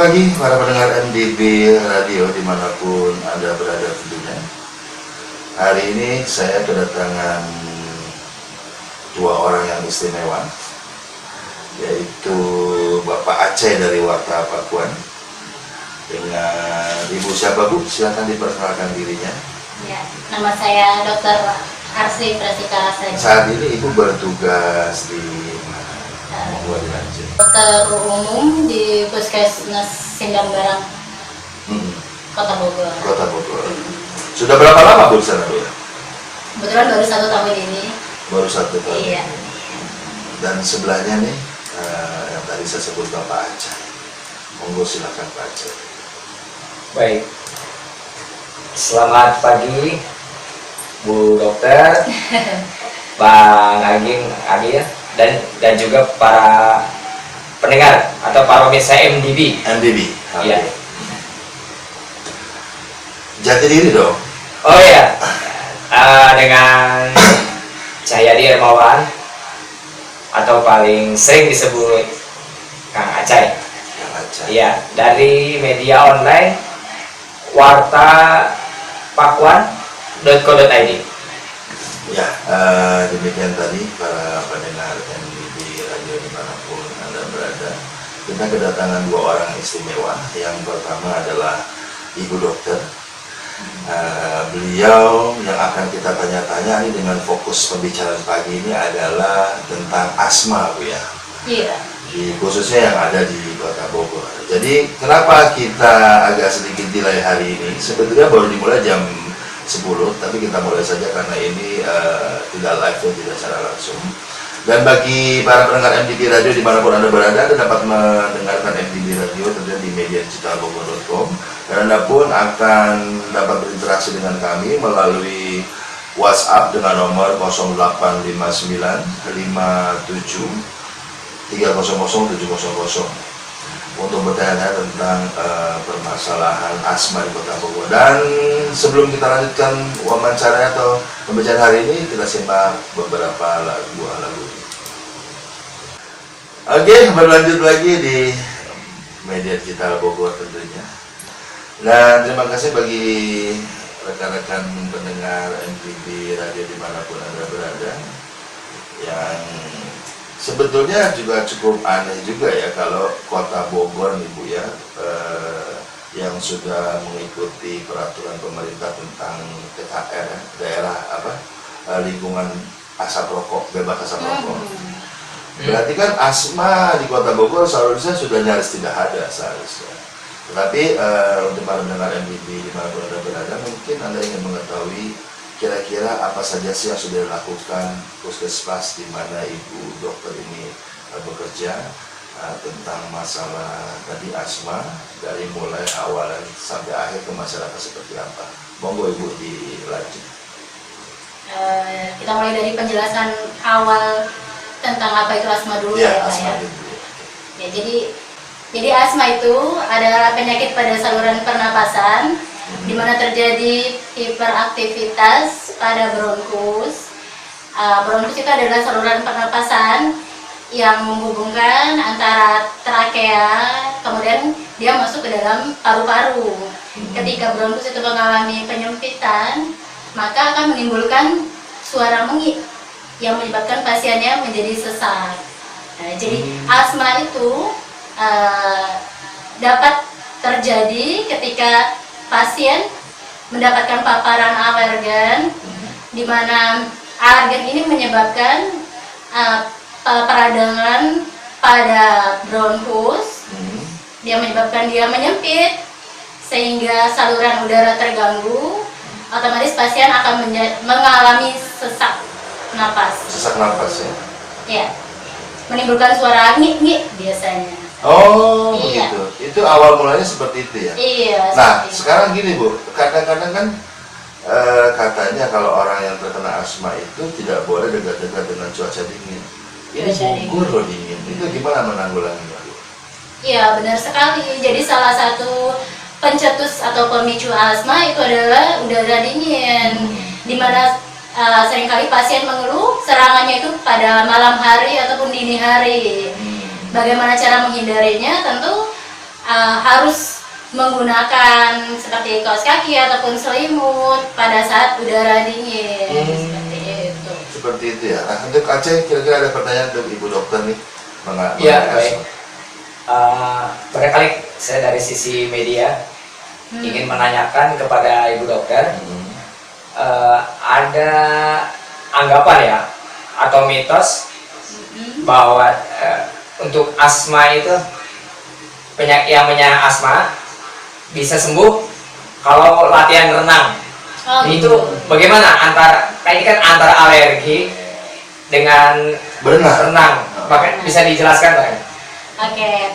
pagi para pendengar MDB Radio dimanapun Anda berada tentunya. Hari ini saya kedatangan dua orang yang istimewa, yaitu Bapak Aceh dari Warta Pakuan dengan Ibu siapa Bu? Silakan diperkenalkan dirinya. Ya, nama saya Dr. Arsy Prasikala Saja. Saat ini Ibu bertugas di Dokter umum di Puskesmas Sindang Barang, Kota Bogor. Kota Bogor. Sudah berapa lama Bu di sana Bu? Kebetulan baru 1 tahun ini. Baru 1 tahun. Iya. Dan sebelahnya nih yang tadi saya sebut Bapak Aceh. Monggo silakan Pak Aceh. Baik. Selamat pagi Bu Dokter, Bang Agil dan juga para pendengar atau para pemirsa MDB. MDB. Iya. Jati diri dong. Oh iya. Dengan Cahyadi Hermawan atau paling sering disebut Kang Aceh. Kang Aceh. Iya, dari media online Warta Pakuan.co.id. Ya, demikian tadi para pendengar MDB Radio dimanapun Anda berada. Kita kedatangan dua orang istimewa. Yang pertama adalah Ibu Dokter. Beliau yang akan kita tanya-tanya ini dengan fokus pembicaraan pagi ini adalah tentang asma Bu ya. Iya. Khususnya yang ada di Kota Bogor. Jadi kenapa kita agak sedikit delay hari ini? Sebetulnya baru dimulai jam 10, tapi kita mulai saja karena ini tidak live dan tidak secara langsung. Dan bagi para pendengar MDB Radio dimanapun Anda berada, Anda dapat mendengarkan MDB Radio tentunya di mediadigitalbogor.com. Dan Anda pun akan dapat berinteraksi dengan kami melalui WhatsApp dengan nomor 0859 57 300 700 untuk bertanya tentang permasalahan asma di Kota Bogor. Dan sebelum kita lanjutkan wawancara atau pembicaraan hari ini, kita simak beberapa buah lagu. Oke, berlanjut lagi di media digital Bogor tentunya. Dan terima kasih bagi rekan-rekan pendengar MDB Radio dimanapun Anda berada, yang sebetulnya juga cukup aneh juga ya kalau Kota Bogor nih Bu ya, yang sudah mengikuti peraturan pemerintah tentang TKR ya, daerah lingkungan asap rokok, bebas asap rokok. Berarti kan asma di Kota Bogor seharusnya sudah nyaris tidak ada seharusnya. Tetapi untuk para pendengar MDB dimanapun Anda berada, mungkin Anda ingin mengetahui kira-kira apa saja sih yang sudah dilakukan puskesmas di mana Ibu Dokter ini bekerja tentang masalah tadi asma dari mulai awalan sampai akhir ke masyarakat seperti apa. Monggo Ibu dilanjut. Kita mulai dari penjelasan awal tentang apa itu asma dulu Ya, Pak asma ya. dulu. Ya, jadi asma itu adalah penyakit pada saluran pernapasan di mana terjadi hiperaktivitas pada bronkus. Bronkus itu adalah saluran pernapasan yang menghubungkan antara trakea, kemudian dia masuk ke dalam paru-paru. Ketika bronkus itu mengalami penyempitan, maka akan menimbulkan suara mengik yang menyebabkan pasiennya menjadi sesak. Jadi asma itu dapat terjadi ketika pasien mendapatkan paparan alergen, di mana alergen ini menyebabkan peradangan pada bronkus. Dia menyebabkan dia menyempit sehingga saluran udara terganggu, otomatis pasien akan mengalami sesak napas. Sesak napas ya. Ya, menimbulkan suara ngik-ngik biasanya. Oh, Iya. begitu. Itu awal mulanya seperti itu ya. Iya. Nah, seperti itu. sekarang gini Bu, kadang-kadang kan katanya kalau orang yang terkena asma itu tidak boleh dekat-dekat dengan cuaca dingin. Ini Cuaca Bogor loh dingin. Itu gimana menanggulanginya Bu? Iya, benar sekali. Jadi salah satu pencetus atau pemicu asma itu adalah udara dingin, di mana seringkali pasien mengeluh serangannya itu pada malam hari ataupun dini hari. Bagaimana cara menghindarinya? Tentu harus menggunakan seperti kaos kaki ataupun selimut pada saat udara dingin. Seperti itu. Seperti itu ya. Nah, untuk Aceh kira-kira ada pertanyaan untuk Ibu Dokter nih mengenai Ya, asma. baik. Barangkali saya dari sisi media ingin menanyakan kepada Ibu Dokter, ada anggapan ya atau mitos bahwa untuk asma itu penyakit yang menyerang asma bisa sembuh kalau latihan renang. Oh, Itu gitu. bagaimana ini kan antara alergi dengan Berenang. renang, maka bisa dijelaskan Pak? Oke,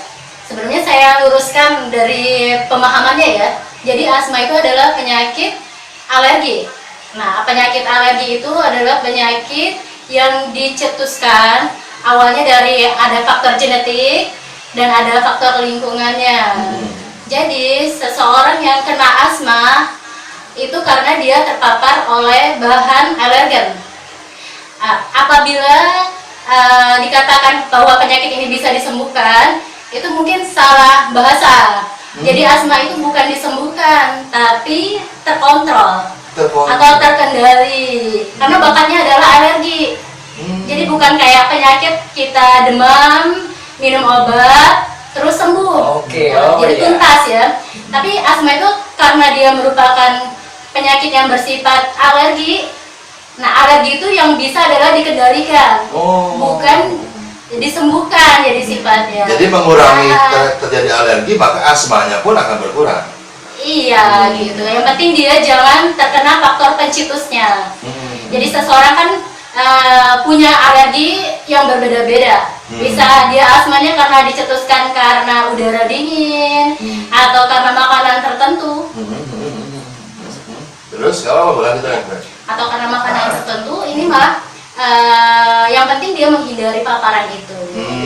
sebelumnya saya luruskan dari pemahamannya ya. Jadi asma itu adalah penyakit alergi. Nah, penyakit alergi itu adalah penyakit yang dicetuskan awalnya dari ada faktor genetik dan ada faktor lingkungannya. Jadi seseorang yang kena asma itu karena dia terpapar oleh bahan alergen. Apabila dikatakan bahwa penyakit ini bisa disembuhkan, itu mungkin salah bahasa. Jadi asma itu bukan disembuhkan, tapi terkontrol atau terkendali. Karena bakatnya adalah alergi. Jadi bukan kayak penyakit kita demam, minum obat, terus sembuh. Oke, Jadi iya. tuntas ya. Tapi asma itu karena dia merupakan penyakit yang bersifat alergi. Nah, alergi itu yang bisa adalah dikendalikan, bukan disembuhkan jadi sifatnya. Jadi mengurangi Nah, terjadi alergi, maka asmanya pun akan berkurang. iya gitu. Yang penting dia jangan terkena faktor pencetusnya. Jadi seseorang kan punya alergi yang berbeda-beda. Bisa dia asmanya karena dicetuskan karena udara dingin atau karena makanan tertentu. Terus kalau apa kita Atau karena makanan tertentu, ini malah yang penting dia menghindari paparan itu.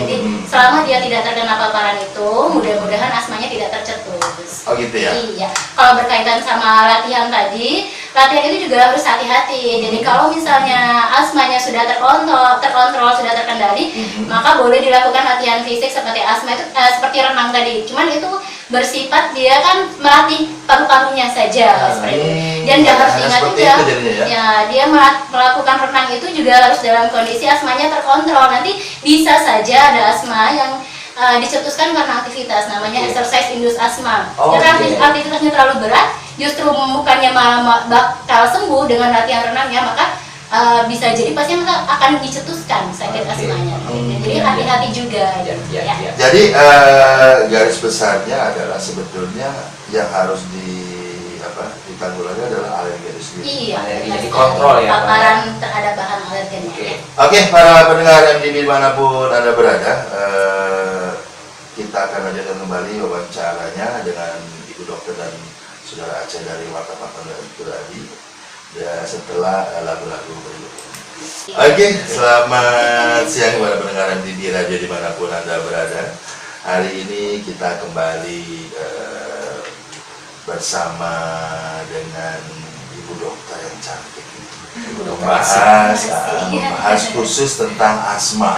Jadi selama dia tidak terkena paparan itu, mudah-mudahan asmanya tidak tercetus. Oh gitu ya. Iya. Kalau berkaitan sama latihan tadi, latihan itu juga harus hati-hati. Jadi kalau misalnya asmanya sudah terkontrol, sudah terkendali, maka boleh dilakukan latihan fisik seperti asma itu seperti renang tadi. Cuman itu bersifat dia kan melatih paru-parunya saja seperti itu. Dan dia harus hanya ingat seperti juga, itu jadinya ya? ya dia melakukan renang itu juga harus dalam kondisi asmanya terkontrol. Nanti bisa saja ada asma yang dicetuskan karena aktivitas, namanya exercise induced asma. Karena aktivitasnya terlalu berat, justru bukannya malah bakal sembuh dengan latihan renangnya, maka bisa jadi pasien akan dicetuskan sakit asmanya. Jadi hati-hati juga. Ya. Jadi garis besarnya adalah sebetulnya yang harus ditanggulangi adalah alergi itu sendiri. Iya, Jadi kontrol ya, Pak. paparan terhadap bahan alergen. Oke, para pendengar MDB dimanapun Anda berada, kita akan lanjutkan kembali wawancaranya dengan Ibu Dokter dan Saudara Aceh dari Warta Papan dan Turadi setelah lagu-lagu berikut. Oke, selamat siang kepada pendengar MDB Radio dimanapun Anda berada. Hari ini kita kembali bersama dengan Ibu Dokter yang cantik. Membahas khusus tentang asma.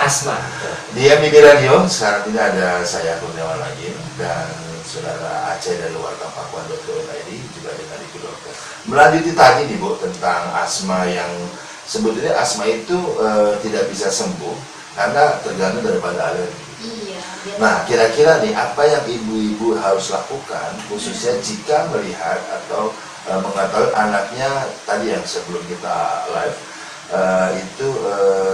Di MDB Radio sekarang ini ada saya Kurniawan lagi dan Saudara Aceh dari Warta Pakuan.id juga dengan Ibu Dokter. Melanjuti tadi nih Bu tentang asma yang sebetulnya asma itu tidak bisa sembuh karena tergantung daripada alergi. Iya. Nah, kira-kira nih apa yang ibu-ibu harus lakukan khususnya jika melihat atau mengetahui anaknya tadi yang sebelum kita live itu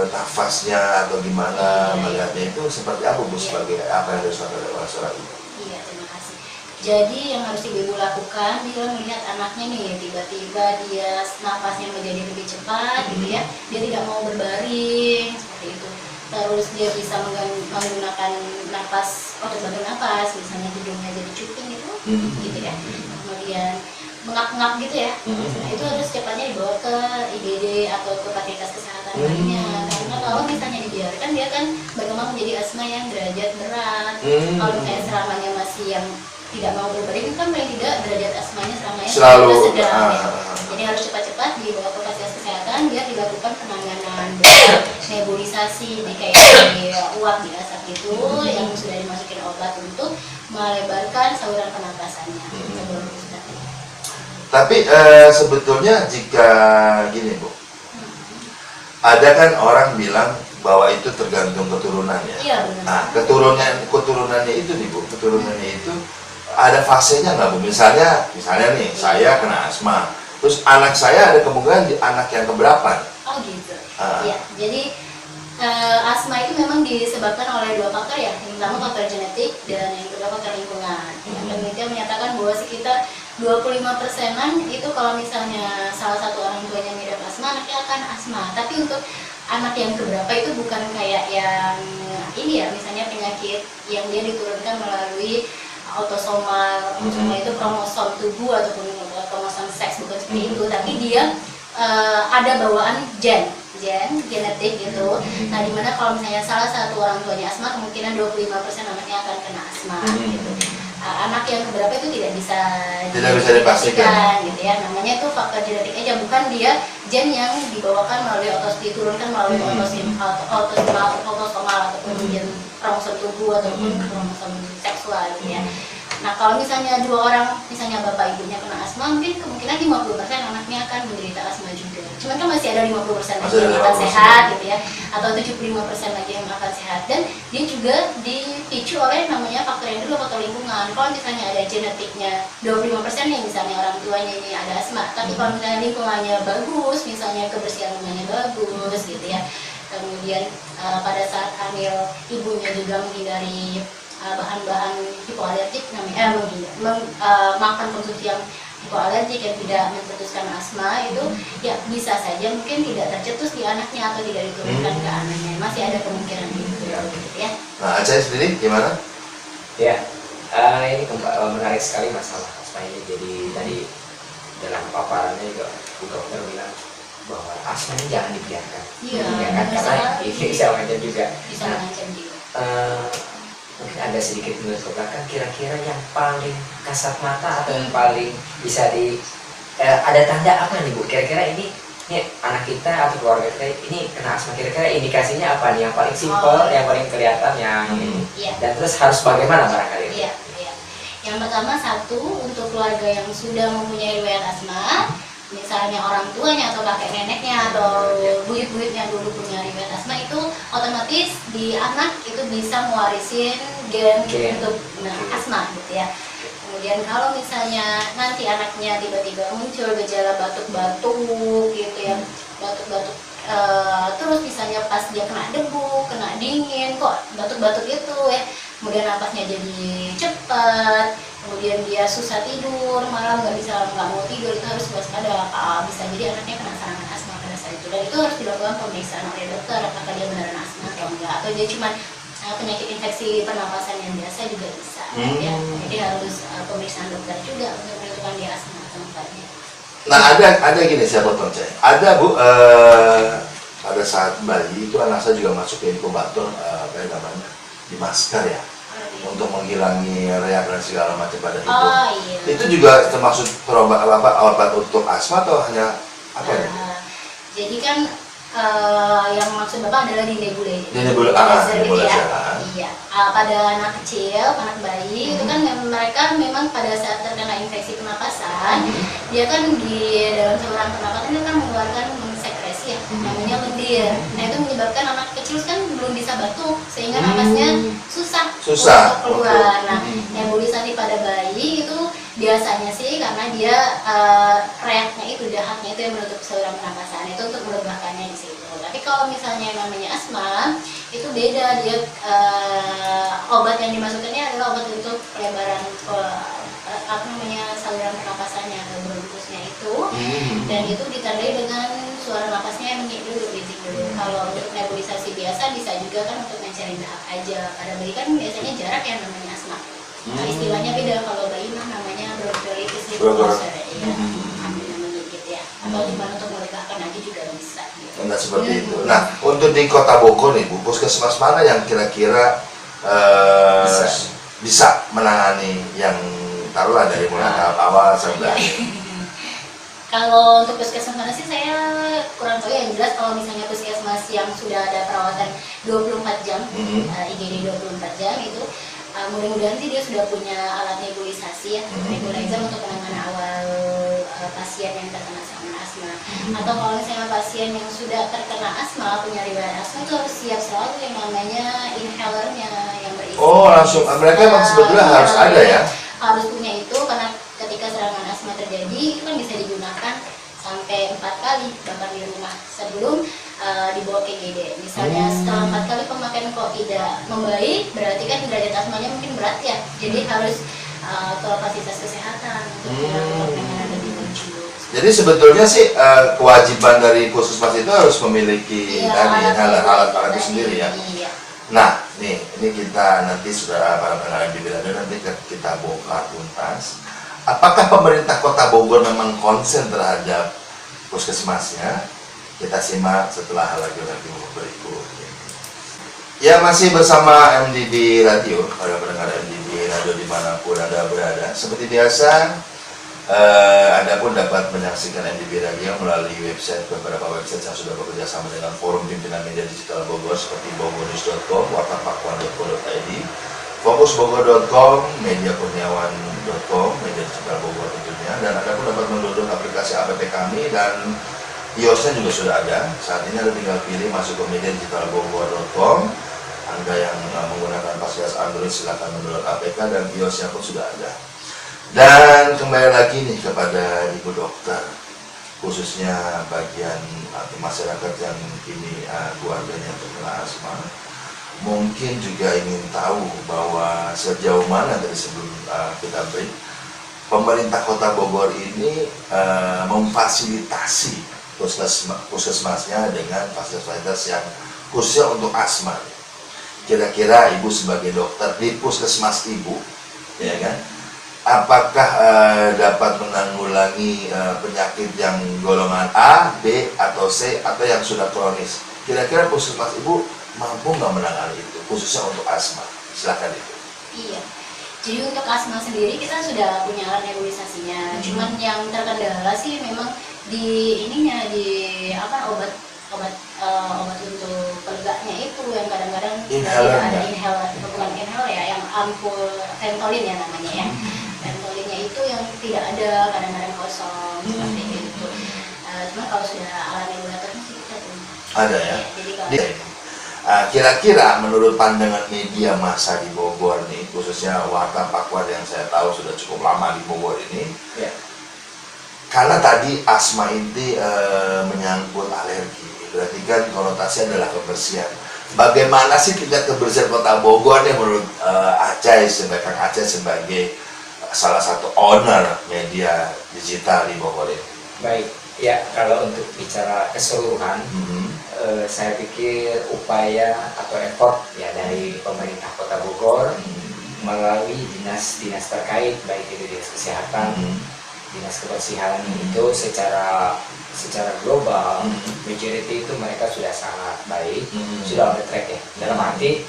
nafasnya atau gimana melihatnya itu seperti apa Bu sebagai apa yang harus dilakukan oleh seorang ibu? Iya, terima kasih. Jadi yang harus ibu lakukan, dia melihat anaknya nih tiba-tiba dia nafasnya menjadi lebih cepat gitu ya, dia tidak mau berbaring seperti itu. Terus dia bisa menggunakan nafas untuk bantu nafas, misalnya hidungnya jadi cuping gitu ya. Kemudian mengap-ngap gitu ya. Nah, itu harus secepatnya dibawa ke IGD atau ke fasilitas kesehatan lainnya. Karena kalau misalnya dibiarkan dia kan berkembang menjadi asma yang derajat berat. Kalau misalnya serangannya masih yang tidak mau berbaring kan paling tidak derajat asmanya serangannya Selalu sedang. Jadi harus cepat-cepat dibawa ke fasilitas kesehatan biar dilakukan penanganan nebulisasi di kayak di uap di asap itu yang sudah dimasukin obat untuk melebarkan saluran pernapasannya ke bronkus tadi. Tapi sebetulnya jika gini Bu, ada kan orang bilang bahwa itu tergantung keturunan ya. Iya benar. Nah, keturunannya itu nih Bu, keturunannya itu ada fasenya nggak Bu? Misalnya nih saya kena asma, terus anak saya ada kemungkinan di anak yang keberapa? Oh gitu. Iya. Jadi asma itu memang disebabkan oleh dua faktor ya. Yang pertama faktor genetik dan yang kedua faktor lingkungan. Yang penelitian menyatakan bahwa sekitar 25%-an itu kalau misalnya salah satu orang tuanya mengidap asma, anaknya akan asma. Tapi untuk anak yang keberapa itu bukan kayak yang ini ya, misalnya penyakit yang dia diturunkan melalui autosomal. Autosomal itu kromosom tubuh ataupun kromosom seks, bukan seperti itu, tapi dia ada bawaan genetik gitu. Nah, dimana kalau misalnya salah satu orang tuanya asma, kemungkinan 25% anaknya akan kena asma gitu. Anak yang keberapa itu tidak bisa dipastikan gitu ya. Namanya itu faktor genetik aja, bukan dia gen yang dibawakan melalui diturunkan melalui autosomal ataupun gen kromosom tubuh ataupun kromosom seksual gitu ya. Nah, kalau misalnya dua orang, misalnya bapak ibunya kena asma, mungkin kemungkinan 50% anaknya akan menderita asma juga. Cuman kan masih ada 50% lagi yang akan sehat gitu ya, atau 75% lagi yang akan sehat. Dan dia juga dipicu oleh namanya faktor yang dulu, faktor lingkungan. Kalau misalnya ada genetiknya 25% yang misalnya orang tuanya ini ada asma, tapi kalau misalnya lingkungannya bagus, misalnya kebersihan rumahnya bagus gitu ya, kemudian pada saat hamil ibunya juga menghindari bahan-bahan hipoalergik, namanya makan konsumsi yang hipoalergik yang tidak mencetuskan asma, itu ya bisa saja mungkin tidak tercetus di anaknya atau tidak diturunkan ke anaknya. Masih ada kemungkinan itu gitu ya. Nah, Aceh sendiri gimana? Ya, ini menarik sekali masalah asma ini. Jadi tadi dalam paparannya juga Bu Dokter bilang bahwa asma ini jangan dibiarkan. Iya, karena ini bisa mengancam juga. Bisa mengancam juga. Mungkin ada sedikit menurut ke belakang, kira-kira yang paling kasat mata atau yang paling bisa ada tanda apa nih Bu? Kira-kira ini anak kita atau keluarga kita ini kena asma, kira-kira indikasinya apa nih? Yang paling simpel, yang paling kelihatan, yang dan terus harus bagaimana barangkali? Iya. Yang pertama, satu, untuk keluarga yang sudah mempunyai riwayat asma, misalnya orang tuanya atau kakek neneknya atau buyut-buyutnya dulu punya riwayat asma, itu otomatis di anak itu bisa mewarisin gen untuk asma gitu ya. Kemudian kalau misalnya nanti anaknya tiba-tiba muncul gejala batuk-batuk gitu ya, batuk-batuk terus misalnya pas dia kena debu, kena dingin, kok batuk-batuk itu ya, kemudian napasnya jadi cepat, kemudian dia susah tidur, malam nggak mau tidur, itu harus waspada. Bisa jadi anaknya kena serangan asma pada saat itu, dan itu harus dilakukan pemeriksaan oleh dokter apakah dia beneran asma atau enggak, atau dia cuma penyakit infeksi pernapasan yang biasa juga bisa ya. Jadi harus pemeriksaan dokter juga untuk menentukan dia asma atau enggak. Nah, ada gini, saya potong Cek. Ada Bu, pada saat bayi itu anak saya juga masuk ke inkubator, di masker ya, untuk menghilangi reak dan segala macam pada tubuh. Iya. Itu juga termasuk obat untuk asma atau hanya apa ya? Jadi kan yang maksud Bapak adalah di nebulizer gitu ya. Iya. Pada anak kecil, anak bayi itu kan mereka memang pada saat terkena infeksi pernapasan, dia kan di dalam saluran pernapasan itu kan mengeluarkan sekresi ya, namanya lendir. Nah, itu menyebabkan anak kecil kan belum bisa batuk sehingga napasnya susah untuk keluar. Nah, nebulisasi pada bayi itu biasanya sih karena dia reaknya itu, dahaknya itu yang menutup saluran pernapasan, itu untuk melegahkannya di situ. Tapi kalau misalnya yang namanya asma itu beda, dia obat yang dimasukkannya adalah obat untuk pelebaran saluran pernapasannya atau bronkusnya itu, dan itu ditandai dengan suara napasnya yang dulu, berisik dulu. Kalau untuk nebulisasi biasa bisa juga kan untuk mencari dahak aja. Pada bayi kan biasanya jarak yang namanya asma. Nah, istilahnya beda, kalau bayi mah namanya bronkiolitis diffuse ya, namanya gitu ya. Atau cuma untuk melegahkan aja juga bisa gitu. Nah, seperti itu. Nah, untuk di Kota Bogor nih Bu, puskesmas mana yang kira-kira bisa menangani yang taruhlah dari mulai tahap awal sampai akhir? Kalau untuk puskesmas mana sih saya kurang tahu, yang jelas kalau misalnya puskesmas yang sudah ada perawatan 24 jam, IGD 24 jam itu mudah-mudahan sih dia sudah punya alat nebulisasi ya, nebulizer untuk penanganan awal pasien yang terkena sama asma. Atau kalau misalnya pasien yang sudah terkena asma, punya riwayat asma, itu harus siap selalu yang namanya inhalernya yang berisi. Oh, langsung mereka memang sebetulnya harus ada ya? Harus punya itu, karena ketika serangan asma terjadi itu kan bisa digunakan sampai 4 kali bahkan di rumah sebelum dibawa ke IGD. Misalnya setelah 4 kali pemakaian kok tidak membaik, berarti kan derajat asmanya mungkin berat ya. Jadi harus ke fasilitas kesehatan untuk penanganan lebih lanjut. Jadi sebetulnya sih kewajiban dari puskesmas itu harus memiliki alat-alat itu sendiri ya. Iya. Nah, ini kita nanti sudah para pendengar MDB Radio nanti kita bongkar tuntas. Apakah pemerintah Kota Bogor memang konsen terhadap puskesmasnya? Kita simak setelah lagu-lagu berikut. Ya, masih bersama MDB Radio, para pendengar MDB Radio dimanapun Anda berada. Seperti biasa, Anda pun dapat menyaksikan MDB Radio melalui beberapa website yang sudah bekerja sama dengan Forum Pimpinan Media Digital Bogor seperti bogornews.com, wartapakuan.co.id, fokusbogor.com, mediakurniawan.com, media digital Bogor tentunya, dan Anda pun dapat mendownload aplikasi app kami dan iOS-nya juga sudah ada. Saat ini Anda tinggal pilih masuk ke mediadigitalbogor.com. Anda yang menggunakan fasilitas Android silakan mendownload APK dan iOS-nya pun sudah ada. Dan kembali lagi nih kepada Ibu Dokter, khususnya bagian masyarakat yang kini keluarganya terkena asma, mungkin juga ingin tahu bahwa sejauh mana dari sebelum kita break, pemerintah Kota Bogor ini memfasilitasi puskesmasnya dengan fasilitas yang khususnya untuk asma. Kira-kira Ibu sebagai dokter di puskesmas Ibu, ya kan, apakah dapat menanggulangi penyakit yang golongan A, B, atau C, atau yang sudah kronis? Kira-kira puskesmas Ibu mampu nggak menangani itu, khususnya untuk asma? Silakan Ibu. Iya. Jadi untuk asma sendiri kita sudah punya alat nebulisasinya. Cuman yang terkendala sih memang di ininya, di obat untuk pelegaknya itu yang kadang-kadang tidak ada inhaler, bukan inhaler ya, yang ampul Ventolin ya namanya ya. Ventolinnya itu yang tidak ada, kadang-kadang kosong seperti itu. Cuma kalau sudah alat nebulatornya sih kita punya. Ada ya. Jadi kalau kira-kira menurut pandangan media massa di Bogor nih, khususnya Warta Pakuan yang saya tahu sudah cukup lama di Bogor ini, Ya. karena tadi asma ini menyangkut alergi, berarti kan konotasi adalah kebersihan. Bagaimana sih tingkat kebersihan Kota Bogor nih menurut Acai sebagai salah satu owner media digital di Bogor ini? Baik, ya kalau untuk bicara keseluruhan, saya pikir upaya atau effort ya dari pemerintah Kota Bogor melalui dinas-dinas terkait, baik itu dinas kesehatan, dinas kebersihan itu secara global, majority itu mereka sudah sangat baik, sudah on the track ya. Dalam arti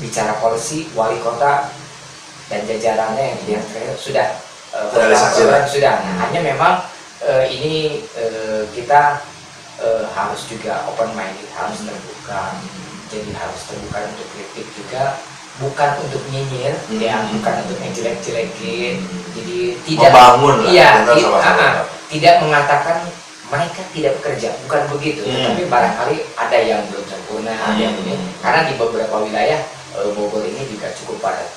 bicara policy, wali kota dan jajarannya yang terakhir sudah sudah. Nah, hanya memang ini kita harus juga open minded, harus terbuka. Jadi harus terbuka untuk kritik juga, bukan untuk nyinyir, ya, bukan untuk ngejelek-jelekin. Jadi tidak membangun lah. Iya, tidak mengatakan mereka tidak bekerja, bukan begitu. Tapi barangkali ada yang belum sempurna, ada yang ini. Karena di beberapa wilayah Bogor ini juga cukup padat.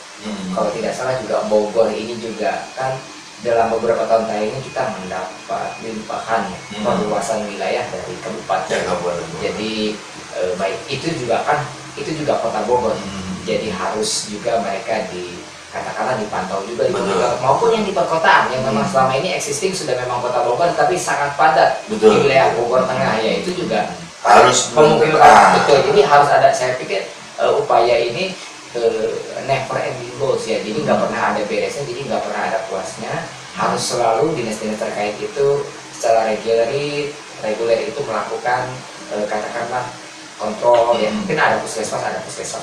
Kalau tidak salah juga Bogor ini juga kan dalam beberapa tahun terakhir ini kita mendapat limpahan perluasan wilayah dari kabupaten. Jadi baik itu juga Kota Bogor. Jadi harus juga mereka katakanlah dipantau juga di Bogor, maupun yang di perkotaan yang memang selama ini existing sudah memang Kota Bogor tapi sangat padat di wilayah Bogor Tengah, ya itu juga harus pemukiman. Betul. Jadi harus ada, saya pikir upaya ini never ending goals ya, jadi nggak pernah ada beresnya, jadi nggak pernah ada puasnya. Harus selalu dinas-dinas terkait itu secara reguler itu melakukan katakanlah kontrol ya. Mungkin ada puskesmas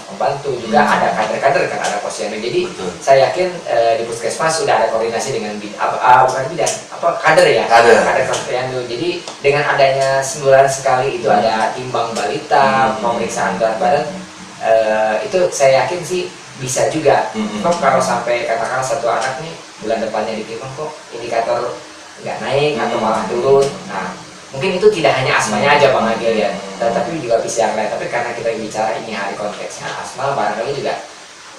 membantu juga, ada kader-kader kan, ada posyandu. Jadi saya yakin di puskesmas sudah ada koordinasi dengan kader ya, kader posyandu. Jadi dengan adanya sebulan sekali itu ada timbang balita, pemeriksaan berat badan, itu saya yakin sih bisa juga. Kok kalau sampai katakanlah satu anak nih bulan depannya ditimbang kok indikator nggak naik atau malah turun, nah mungkin itu tidak hanya asmanya aja Bang Agil ya, tapi juga bisa yang lain. Tapi karena kita bicara ini hari konteksnya asma, barangkali juga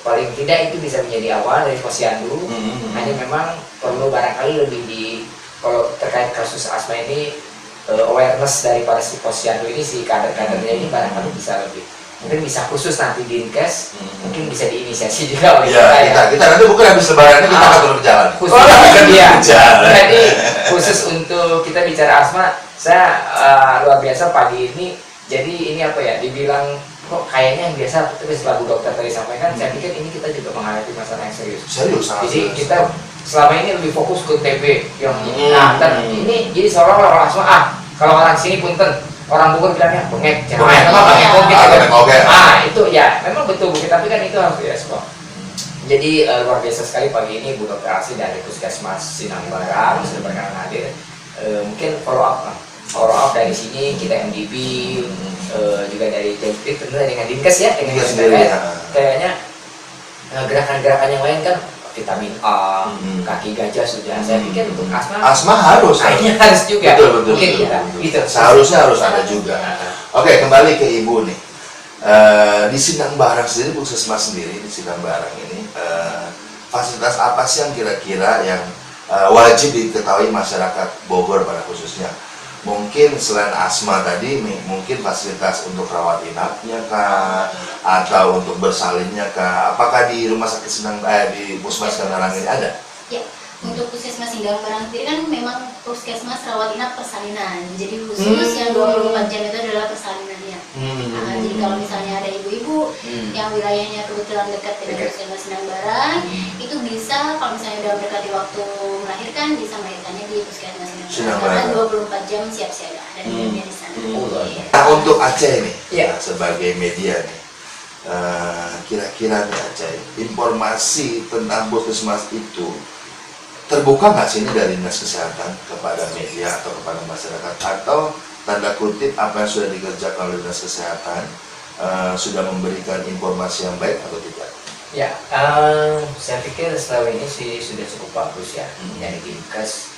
paling tidak itu bisa menjadi awal dari posyandu. Hanya memang perlu barangkali lebih kalau terkait kasus asma ini awareness daripada si posyandu ini, si kader-kadernya ini barangkali bisa lebih, mungkin bisa khusus nanti Dinkes, mungkin bisa diinisiasi juga oleh kita nanti bukan habis lebaran kita akan turun berjalan. Khusus jadi khusus untuk kita bicara asma, saya luar biasa pagi ini. Jadi ini apa ya, dibilang kok kayaknya yang biasa, tapi setelah Bu Dokter tadi sampaikan, saya pikir ini kita juga menghadapi masalah yang serius. Jadi kita selama ini lebih fokus ke TB yang dan ini jadi seolah-olah orang asma kalau orang sini punten, orang Bogor bilangnya bengek, itu ya memang betul Bu, tapi kan itu harus direspon. Jadi luar biasa sekali pagi ini Bu Dokter Asih dari Puskesmas Sinambarang sudah berkenan hadir. Mungkin follow up dari sini kita MDB, juga dari Jemprit tentunya dengan Dinkes ya, dengan kayaknya gerakan-gerakan yang lain kan vitamin A, kaki gajah sudah. Saya pikir untuk asma harus juga. Betul. Mungkin kita gitu. Seharusnya harus ada juga. Oke, kembali ke Ibu nih. Di Sinambarang sendiri, Puskesmas sendiri di Sinambarang ini fasilitas apa sih yang kira-kira yang wajib diketahui masyarakat Bogor pada khususnya? Mungkin selain asma tadi, mungkin fasilitas untuk rawat inapnya kah, atau untuk bersalinnya kah? Apakah di rumah sakit di Puskesmas Sinambarang ini ada? Ya, untuk Puskesmas Sinambarang sendiri kan memang puskesmas rawat inap persalinan. Jadi khusus yang 24 jam itu adalah persalinannya. Jadi kalau misalnya ada ibu-ibu yang wilayahnya kebetulan dekat dengan Puskesmas Sinambarang, itu bisa kalau misalnya udah mendekati waktu melahirkan, bisa melahirkannya di Puskesmas Sinambarang. Karena 24 jam siap siaga dan di sana. Nah, untuk Aceh nih, sebagai media nih, kira-kira nih Aceh, informasi tentang puskesmas itu terbuka nggak sih ini dari Dinas Kesehatan kepada media atau kepada masyarakat, atau tanda kutip apa yang sudah dikerjakan oleh Dinas Kesehatan sudah memberikan informasi yang baik atau tidak? Ya, saya pikir sejauh ini sih sudah cukup bagus ya, dari Dinkes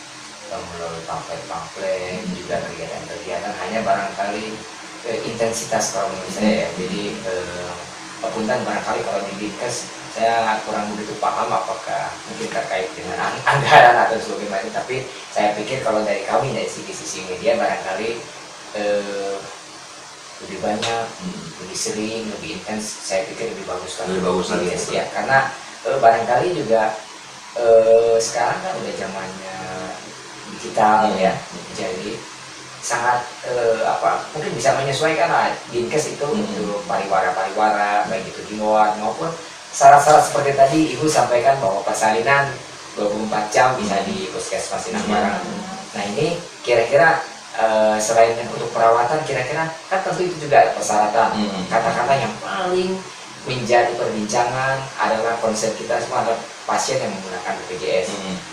melalui pamflet juga kegiatan-kegiatan, hanya barangkali intensitas kalau menurut saya ya. Jadi punten barangkali kalau di Dinkes saya kurang begitu paham apakah mungkin terkait dengan anggaran atau sebagainya, tapi saya pikir kalau dari kami dari sisi media barangkali lebih banyak, lebih sering, lebih intens, saya pikir lebih bagus lagi ya, karena barangkali juga sekarang kan udah zamannya digital ya, jadi sangat mungkin bisa menyesuaikan lah Dinkes itu untuk pariwara baik itu di luar maupun syarat-syarat seperti tadi Ibu sampaikan bahwa persalinan 24 jam bisa di Puskesmas Sinambarang. Nah ini kira-kira selain untuk perawatan, kira-kira kan tentu itu juga ada persyaratan. Kata-kata yang paling menjadi perbincangan adalah konsep kita semua adalah pasien yang menggunakan BPJS.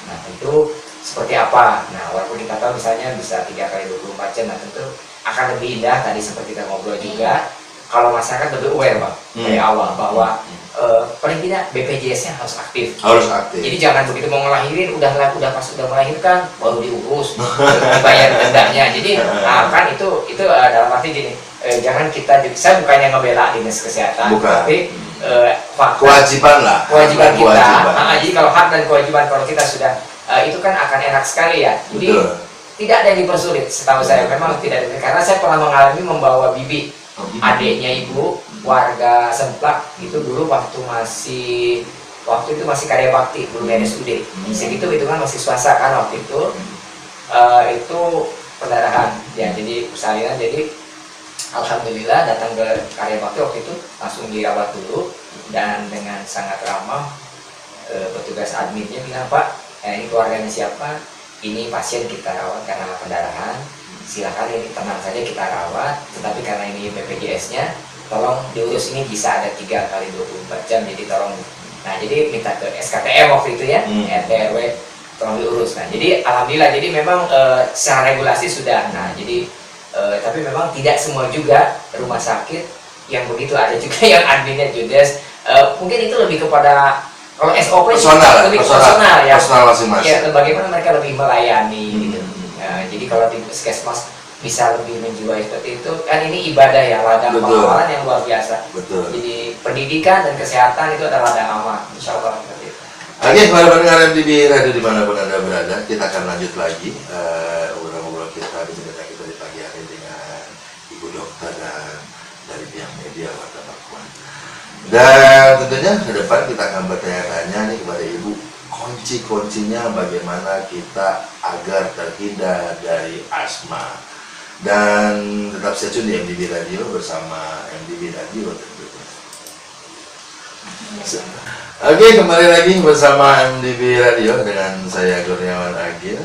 Nah tentu seperti apa? Nah walaupun kita tahu misalnya bisa 3 kali 24 jam, nah tentu akan lebih indah tadi seperti kita ngobrol juga kalau masyarakat lebih aware Bang dari awal bahwa paling tidak BPJS-nya harus aktif. Jadi jangan begitu mau ngelahirin udah pas udah melahirkan baru diurus, dibayar dendanya. Jadi kan itu dalam arti gini, jangan saya bukannya ngebela Dinas Kesehatan, tapi kewajiban kita. Jadi kalau hak dan kewajiban kalau kita sudah itu kan akan enak sekali ya. Jadi tidak ada yang dipersulit setahu saya, memang tidak ada, karena saya pernah mengalami membawa bibi adiknya ibu warga Semplak itu dulu waktu itu masih karya bakti belum RSUD segitu, itu kan masih swasta kan waktu itu pendarahan ya, jadi persalinan. Jadi alhamdulillah datang ke karya bakti waktu itu langsung dirawat dulu, dan dengan sangat ramah petugas adminnya bilang, Pak ini keluarganya siapa, ini pasien kita rawat karena pendarahan, silakan ini tenang saja kita rawat, tetapi karena ini BPJS-nya tolong diurus, ini bisa ada 3 kali 24 jam, jadi tolong. Nah jadi minta ke SKTM waktu itu ya, RT RW tolong diurus. Nah jadi alhamdulillah, jadi memang secara regulasi sudah. Nah jadi tapi memang tidak semua juga rumah sakit yang begitu, ada juga yang adminnya judes, Mungkin itu lebih kepada kalau SOP sih Personal, lebih personal, personal ya. personal masing-masing. Ya, bagaimana mereka lebih melayani gitu. Jadi kalau di puskesmas bisa lebih menjiwai seperti itu, kan ini ibadah ya, ladang Betul. pengawalan yang luar biasa. Betul. Jadi pendidikan dan kesehatan itu adalah ladang amal, insya Allah seperti itu. Oke, para pendengar MDB Radio dimanapun Anda berada, kita akan lanjut lagi obrolan kita, bincang kita di pagi hari dengan Ibu Dokter dan dari pihak media Warta Pakuan. Dan tentunya ke depan kita akan bertanya-tanya nih kepada Ibu, kunci-kuncinya bagaimana kita agar terhindar dari asma. Dan tetap stay tune di MDB Radio bersama MDB Radio tentunya. Oke, kembali lagi bersama MDB Radio dengan saya Kurniawan Agil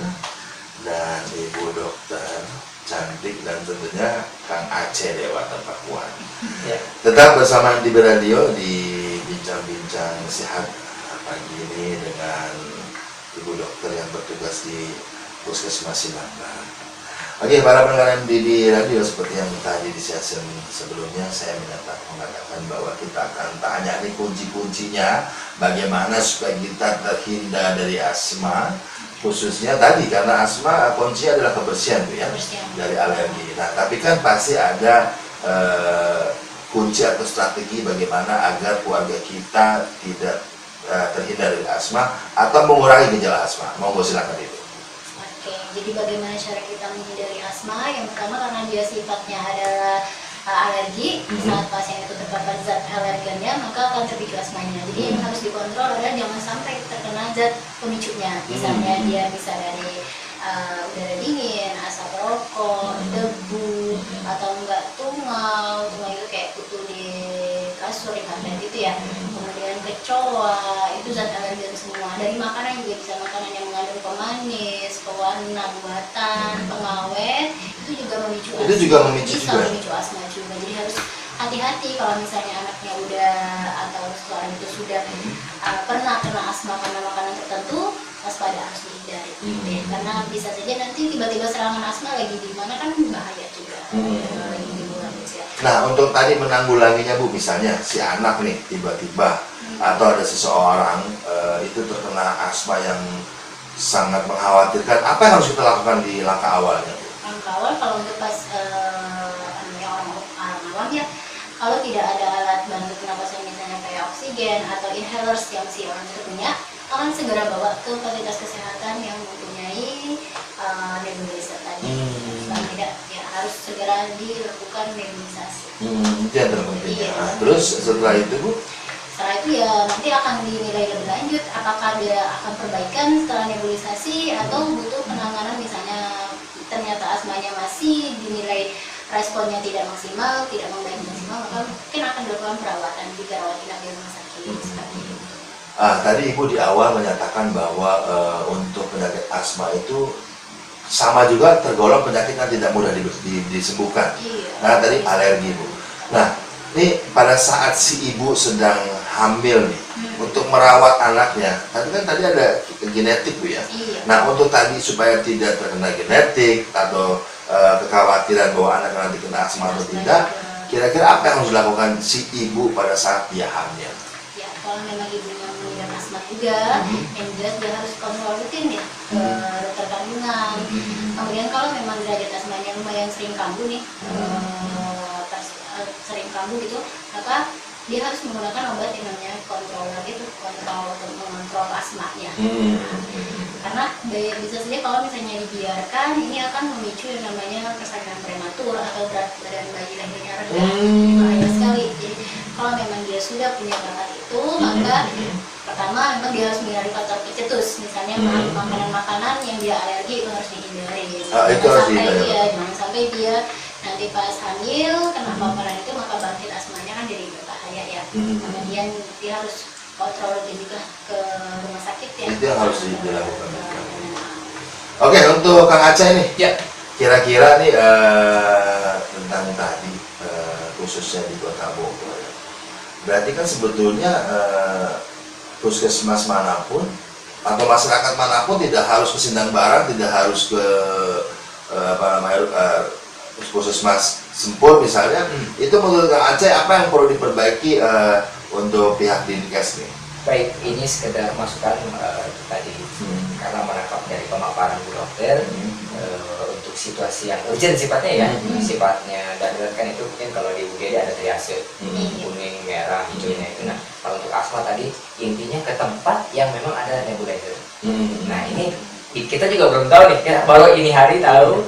dan Ibu Dokter cantik dan tentunya Kang Aceh Dewata Pakuan. Ya. Tetap bersama MDB Radio di bincang-bincang sehat pagi ini dengan Ibu Dokter yang bertugas di Puskesmas Sinanggar. Oke, para pendengar MDB Radio, seperti yang tadi di sesi sebelumnya saya mengatakan bahwa kita akan tanya nih kunci-kuncinya bagaimana supaya kita terhindar dari asma, khususnya tadi karena asma kunci adalah kebersihan tuh ya, dari alergi. Nah, tapi kan pasti ada kunci atau strategi bagaimana agar keluarga kita tidak terhindar dari asma atau mengurangi gejala asma. Monggo silakan itu. Oke, jadi bagaimana cara kita menghindari asma? Yang pertama karena dia sifatnya adalah alergi, saat pasien itu terpapar zat alergennya maka akan terpicu asmanya. Jadi yang harus dikontrol adalah jangan sampai terkena zat pemicunya. Misalnya dia bisa dari udara dingin, asap rokok, debu, atau enggak tungau itu kayak kutu di kasur, di karpet itu ya. Kemudian kecoa, itu zat alergen semua. Dari makanan juga bisa, makanan yang mengandung pemanis, pewarna, buatan, pengawet, itu juga memicu asma. Itu juga memicu Bisa juga. memicu asma juga. Jadi harus hati-hati kalau misalnya anaknya udah atau seseorang itu sudah pernah kena asma karena makanan tertentu, waspada, harus dihindari. Karena bisa saja nanti tiba-tiba serangan asma lagi di mana kan bahaya juga. Lagi di luar usia. Nah, untuk tadi menanggulanginya Bu, misalnya si anak nih tiba-tiba atau ada seseorang itu terkena asma yang sangat mengkhawatirkan, apa yang harus kita lakukan di langkah awalnya Bu? Langkah awal kalau untuk pas orang awam ya, kalau tidak ada alat bantu pernapasan misalnya kayak oksigen atau inhalers yang si orang itu punya, akan segera bawa ke fasilitas kesehatan yang mempunyai nebulizer tadi. Kalau tidak, ya harus segera dilakukan nebulisasi. Itu yang terpenting. Iya. Nah, terus setelah itu Bu? Setelah itu ya nanti akan dinilai lebih lanjut apakah dia akan perbaikan setelah nebulisasi atau butuh penanganan, misalnya ternyata asmanya masih dinilai responnya tidak maksimal, tidak membaik maksimal, maka mungkin akan dilakukan perawatan di rawat inap di rumah sakit seperti itu. Tadi Ibu di awal menyatakan bahwa untuk penyakit asma itu sama juga tergolong penyakit yang tidak mudah disembuhkan. Iya. Nah, tadi alergi Bu. Nah, ini pada saat si ibu sedang hamil nih, untuk merawat anaknya, tadi ada genetik Bu ya. Iya. Nah, untuk tadi supaya tidak terkena genetik atau kekhawatiran bahwa anak nanti kena asma atau tidak, kira-kira apa yang harus dilakukan si ibu pada saat dia hamil? Ya, kalau memang ibunya mengidap asma juga, yang jelas dia harus kontrol rutin ya ke dokter kandungan. Kemudian kalau memang derajat asmanya lumayan sering kambuh nih, sering kambuh gitu, maka dia harus menggunakan obat yang namanya kontrol gitu, kontrol untuk mengontrol asmanya. Karena bisa saja kalau misalnya dibiarkan, ini akan memicu yang namanya persalinan prematur atau berat badan bayi lahirnya rendah. Bahaya sekali. Jadi kalau memang dia sudah punya bakat itu, maka pertama memang dia harus menghindari faktor pencetus. Misalnya makanan-makanan yang dia alergi itu harus dihindari. Jangan sampai dia nanti pas hamil kena paparan itu, maka bangkit asmanya kan jadi berbahaya ya. Kemudian dia harus kontrol juga ke rumah sakit ya. Itu yang harus dilakukan. Oke, untuk Kang Aceh nih, Ya. kira-kira nih tentang tadi khususnya di Kota Bogor. Berarti kan sebetulnya puskesmas manapun atau masyarakat manapun tidak harus ke Sindang Barang, tidak harus ke puskesmas Sempur misalnya. Itu menurut Kang Aceh apa yang perlu diperbaiki untuk pihak Dinkes nih? Baik, ini sekedar masukan tadi karena menangkap dari pemaparan Bu Dokter untuk situasi yang urgent sifatnya ya, sifatnya darurat kan itu mungkin kalau di UGD ada triase kuning, merah, hijaunya itu. Nah, kalau untuk asma tadi intinya ke tempat yang memang ada nebulizer. Nah ini kita juga belum tahu nih, ya, baru ini hari tahu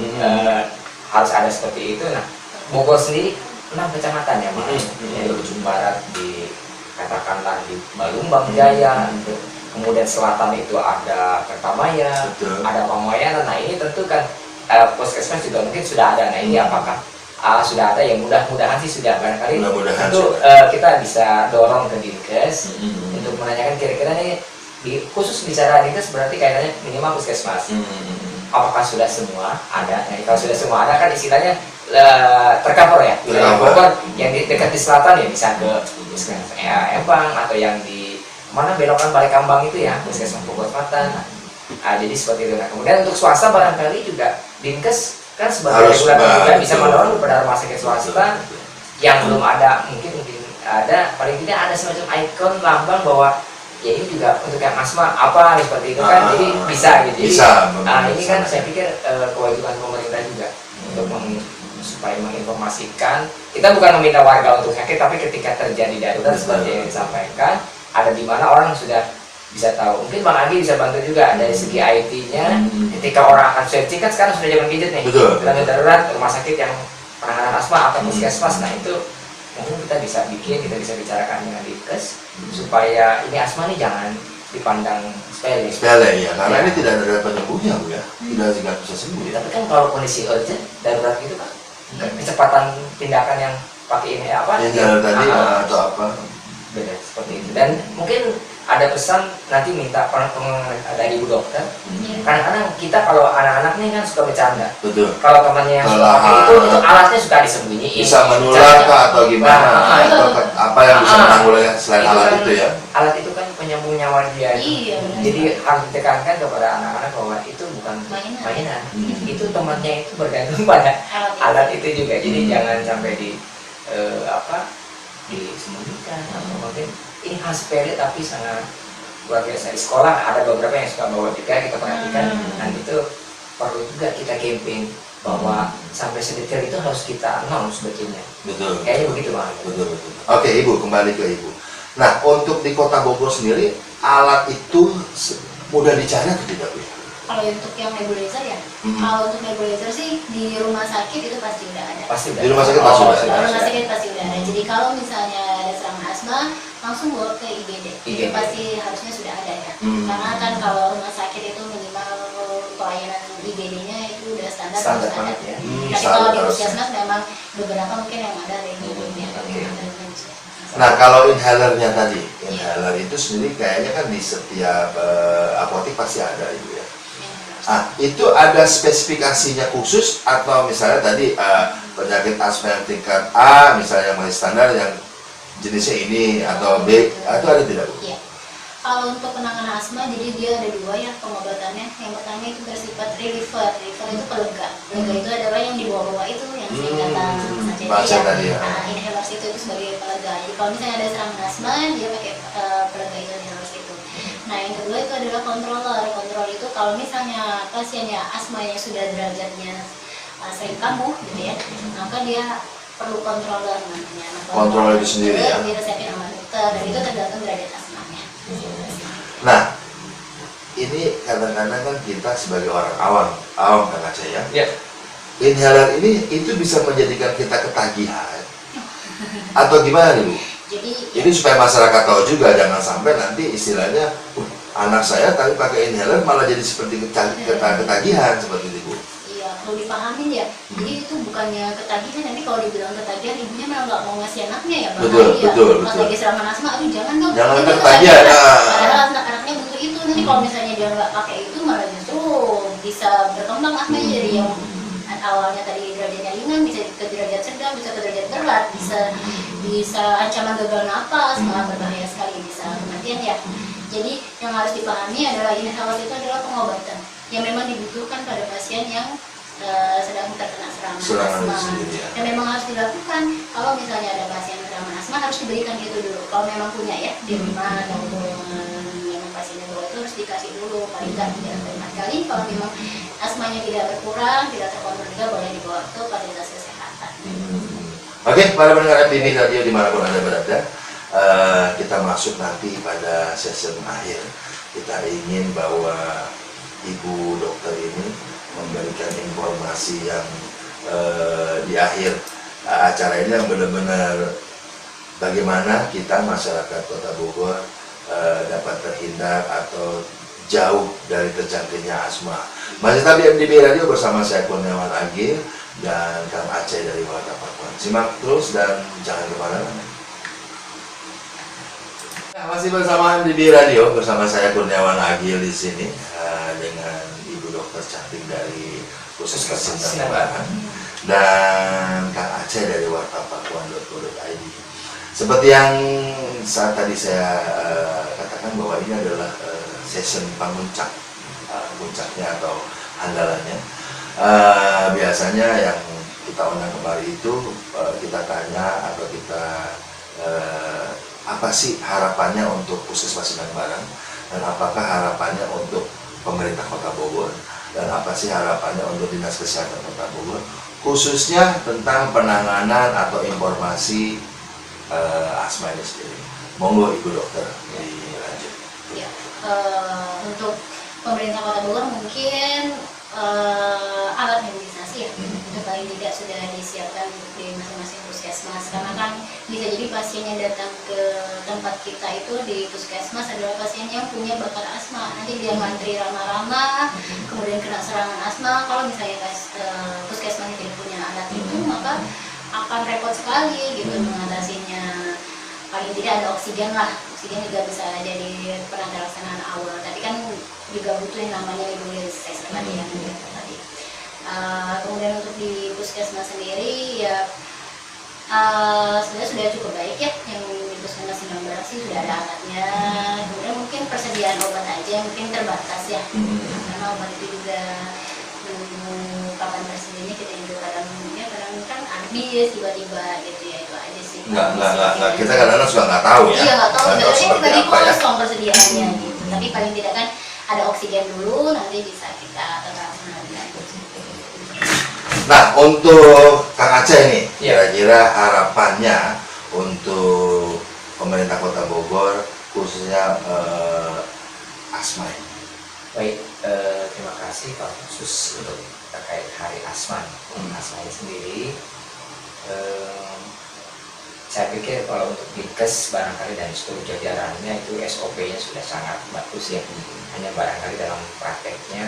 harus ada seperti itu. Nah, Bogor sendiri 6 kecamatan ya, di ujung barat di katakanlah di Balumbang Jaya, kemudian selatan itu ada Kertamaya, ada Pamayanan. Nah ini tentu kan puskesmas juga mungkin sudah ada. Nah ini apakah sudah ada? Ya mudah-mudahan sih sudah. Barangkali tentu kita bisa dorong ke Dinkes untuk menanyakan kira-kira nih khusus bicara Dinkes berarti kaitannya minimal puskesmas. Apakah sudah semua ada? Nah kalau sudah semua ada kan istilahnya tercover ya, Bogor yang di dekat di selatan ya bisa ke puskesmas Empang, atau yang di mana belokan Balikambang itu ya puskesmas Bogor Selatan. Nah, jadi seperti itu. Nah, kemudian untuk swasta barangkali juga Dinkes kan sebagai regulator juga bisa mendorong kepada rumah sakit swasta yang belum ada, mungkin ada, paling tidak ada semacam ikon lambang bahwa ya ini juga untuk yang asma apa seperti itu kan, jadi bisa gitu. Jadi ini kan saya pikir kewajiban pemerintah juga untuk supaya menginformasikan. Kita bukan meminta warga untuk sakit, tapi ketika terjadi darurat seperti yang disampaikan, ada di mana orang sudah bisa tahu. Mungkin Bang Agi bisa bantu juga dari segi IT-nya. Ketika orang akan searching kan sekarang sudah zaman gadget nih. Darurat rumah sakit yang penanganan asma atau puskesmas. Nah itu mungkin kita bisa bikin, kita bisa bicarakan dengan Dinkes supaya ini asma nih jangan dipandang sepele. Sepele ya, karena ini tidak ada penyembuhnya Bu ya, tidak bisa sembuh ya. Tapi kan kalau kondisi urgent darurat gitu kan, kecepatan tindakan yang pakai ini apa? Ini tadi atau apa? Beda seperti itu. Dan mungkin ada pesan nanti minta dari Ibu Dokter. Kadang-kadang kita kalau anak-anak nih kan suka bercanda. Betul. Kalau temannya yang suka pakai itu alatnya suka disembunyiin. Bisa menular kah atau gimana? Apa yang bisa menanggulangi selain alat itu ya? Alat itu kan penyambung nyawa dia. Jadi harus ditekankan kepada anak-anak bahwa itu bukan mainan. Itu temannya itu bergantung pada alat itu juga. Jadi jangan sampai disembunyikan atau mungkin ini hal sepele tapi sangat luar biasa. Di sekolah ada beberapa yang suka bawa juga, kita perhatikan. Nanti itu perlu juga kita campaign bahwa sampai sedetail itu harus kita announce sebetulnya. Betul. Kayaknya begitu Bang. Betul. Oke Ibu, kembali ke Ibu. Nah untuk di Kota Bogor sendiri alat itu mudah dicari atau tidak Bu? Kalau untuk yang nebulizer ya, kalau untuk nebulizer sih di rumah sakit itu pasti udah ada. Di rumah sakit pasti udah ada. Di rumah sakit pasti udah ada. Jadi kalau misalnya ada serangan asma, langsung bawa ke IGD. Itu pasti harusnya sudah ada ya. Karena kan kalau rumah sakit itu minimal pelayanan IGD-nya itu udah standar harus ada. Tapi kalau di puskesmas memang beberapa mungkin yang ada regulernya. Nah kalau inhalernya tadi, inhaler itu sendiri kayaknya kan di setiap apotek pasti ada Ibu ya. Itu ada spesifikasinya khusus atau misalnya tadi penyakit asma yang tingkat A misalnya yang masih standar yang jenisnya ini atau B itu ada tidak Bu? Iya. Kalau untuk penanganan asma jadi dia ada dua ya pengobatannya. Yang pertama itu bersifat reliever. Reliever itu pelega. Pelega itu adalah yang di bawah-bawah itu yang singkatan baca tadi ya. Inhaler itu sebagai pelega. Jadi kalau misalnya ada serangan asma dia pakai pelega itu inhaler itu. Nah yang kedua itu adalah controller. Kontrol itu kalau misalnya pasiennya asma yang sudah derajatnya sering kambuh gitu ya, maka dia perlu controller namanya. Controller itu sendiri ya. Diresepin sama dokter dan itu tergantung derajat asmanya. Nah ini kadang-kadang kan kita sebagai orang awam Kang Aceh ya. Inhaler ini itu bisa menjadikan kita ketagihan atau gimana nih Bu? Jadi supaya masyarakat tahu juga jangan sampai nanti istilahnya anak saya tadi pakai inhaler malah jadi seperti ketagihan seperti itu Bu. Iya perlu dipahamin ya. Jadi itu bukannya ketagihan, nanti kalau dibilang ketagihan ibunya malah nggak mau ngasih anaknya ya. Betul. Pas lagi serangan asma, aduh jangan dong. Jangan ketagihan. Padahal anaknya butuh itu. Nanti kalau misalnya dia nggak pakai itu malah justru bisa berkembang asmanya jadi yang awalnya tadi derajatnya ringan bisa ke derajat sedang, bisa ke derajat berat, bisa ancaman gagal napas, malah berbahaya sekali, bisa kematian ya. Jadi yang harus dipahami adalah inhaler itu adalah pengobatan yang memang dibutuhkan pada pasien yang sedang terkena serangan asma. Dan memang harus dilakukan kalau misalnya ada pasien tanaman asma harus diberikan itu dulu. Kalau memang punya ya di rumah atau yang pasiennya bawa itu harus dikasih dulu paling tidak 3 sampai 4 kali. Kalau memang asmanya tidak berkurang, tidak terkontrol juga boleh dibawa ke fasilitas kesehatan. Oke, para pendengar MDB Radio dimanapun Anda berada, kita masuk nanti pada sesi akhir. Kita ingin bahwa Ibu Dokter ini memberikan informasi yang di akhir acara ini yang benar-benar bagaimana kita masyarakat Kota Bogor dapat terhindar atau jauh dari terjangkitnya asma. Masih tadi MDB Radio bersama saya Kurniawan Agil dan Kang Aceh dari Warta Pakuan. Simak terus dan jangan kemana-mana. Nah, masih bersama MDB Radio bersama saya Kurniawan Agil di sini dengan Ibu Dokter cantik dari Puskesmas Sindang Barat dan Kang Aceh dari wartapakuan.co.id. Seperti yang saat tadi saya katakan bahwa ini adalah session pamuncak, puncaknya atau andalannya. Biasanya yang kita undang kembali itu kita tanya atau kita apa sih harapannya untuk Puskesmas Sindang Barat dan apakah harapannya untuk pemerintah Kota Bogor dan apa sih harapannya untuk Dinas Kesehatan Kota Bogor khususnya tentang penanganan atau informasi asma ini sendiri. Monggo Ibu Dokter dilanjut. Ya, untuk pemerintah Kota Bogor mungkin alat imunisasi ya, itu paling tidak sudah disiapkan di masing-masing puskesmas, karena kan bisa jadi pasien yang datang ke tempat kita itu di puskesmas adalah pasien yang punya bakat asma, nanti dia ngantri lama-lama kemudian kena serangan asma. Kalau misalnya puskesmas tidak punya alat itu maka akan repot sekali gitu mengatasinya. Paling tidak ada oksigen lah, oksigen juga bisa jadi peran pelaksanaan awal, tapi kan juga butuh yang namanya nebulizer tadi yang tadi. Kemudian untuk di puskesmas sendiri ya sebenarnya sudah cukup baik ya, yang di puskesmas Sindang Barat sih sudah ada alatnya. Kemudian mungkin persediaan obat aja mungkin terbatas ya, karena obat itu juga kapan tersedianya kita juga kadang kan habis tiba-tiba gitu ya, itu aja sih. Enggak, kita kadang-kadang suka nggak tahu ya. Iya nggak tahu, tiba-tiba apa ya. kosong persediaannya gitu. Tapi paling tidak kan ada oksigen dulu, nanti bisa kita tetap lanjut. Nah, untuk Kang Aceh nih, Ya. kira-kira harapannya untuk pemerintah Kota Bogor khususnya asma ini. Baik, terima kasih Pak khusus untuk terkait Hari Asma. Asma ini sendiri, saya pikir kalau untuk Dinkes barangkali dan seluruh jajarannya itu SOP-nya sudah sangat bagus ya. Hanya barangkali dalam prakteknya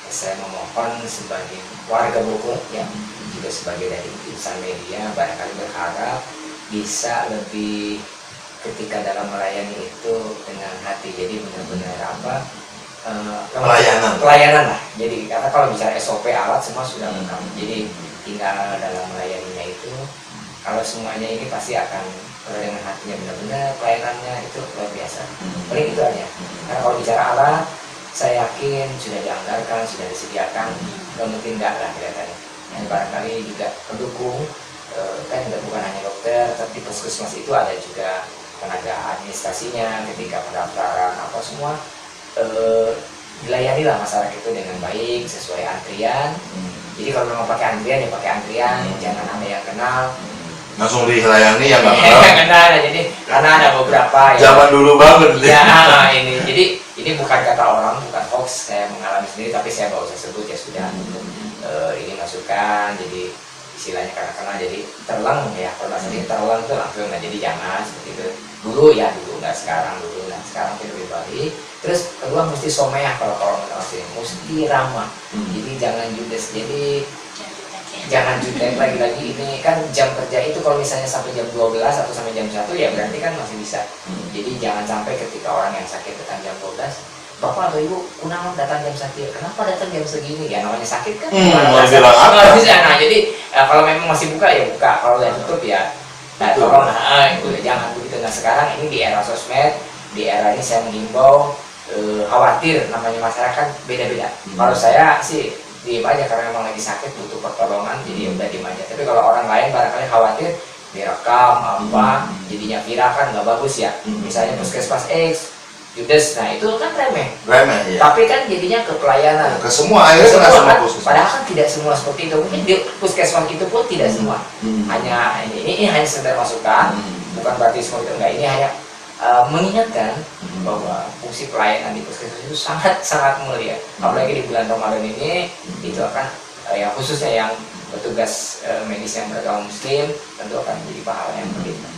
saya memohon sebagai warga Bogor ya, juga sebagai dari insan media barangkali berharap bisa lebih ketika dalam melayani itu dengan hati. Jadi benar-benar apa? Pelayanan lah. Jadi karena kalau bicara SOP alat semua sudah lengkap. Jadi tinggal dalam melayaninya itu, kalau semuanya ini pasti akan dengan hatinya benar-benar pelayanannya itu luar biasa. Paling itu aja. Karena kalau bicara alat, saya yakin sudah dianggarkan, sudah disediakan. Nggak mungkin nggak lah kelihatannya. Yang barangkali juga pendukung, kan bukan hanya dokter, tapi puskesmas itu ada juga tenaga administrasinya ketika pendaftaran apa semua. Dilayani lah masyarakat itu dengan baik sesuai antrian. Jadi kalau memang pakai antrian ya pakai antrian, jangan ada yang kenal Langsung dilayani yang nggak yang kenal. Jadi karena ada beberapa ya, zaman dulu banget ya ini. Jadi ini bukan kata orang, bukan hoax, saya mengalami sendiri, tapi saya nggak usah sebut ya sudah. Ini masukan, jadi istilahnya karena jadi terleng ya, kalau bahasa ini terleng tuh langsung. Nah jadi jangan seperti itu dulu ya, dulu nggak sekarang, dulu nah sekarang lebih baik. Terus kedua mesti someah, kalau masih mesti ramah. Jadi jangan judes, jadi jangan jutek lagi ini kan jam kerja itu kalau misalnya sampai jam 12 atau sampai jam 1 ya berarti kan masih bisa. Jadi jangan sampai ketika orang yang sakit datang jam 12, Bapak atau Ibu kunaon datang jam sakit, kenapa datang jam segini? Ya namanya sakit kan. Nggak bisa. Nah jadi kalau memang masih buka ya buka, kalau udah tutup ya tolong itu jangan begitu. Nah sekarang ini di era sosmed, di era ini saya menghimbau, khawatir namanya masyarakat beda-beda. Kalau saya sih diem aja karena memang lagi sakit butuh pertolongan, jadi udah diem aja. Tapi kalau orang lain barangkali khawatir direkam apa, jadinya viral kan nggak bagus ya. Misalnya puskesmas X, judes, nah itu kan remeh. Remeh ya. Tapi kan jadinya ke pelayanan. Ke semua akhirnya kena Semua sama kan, puskesmas. padahal kan tidak semua seperti itu. Mungkin di puskesmas itu pun tidak semua. Hanya ini hanya sekedar masukan, bukan berarti semua itu enggak. Ini hanya mengingatkan bahwa fungsi pelayanan di puskesmas itu sangat sangat mulia. Apalagi di bulan Ramadan ini itu akan yang khususnya yang petugas medis yang beragama Muslim tentu akan menjadi pahala yang berlimpah.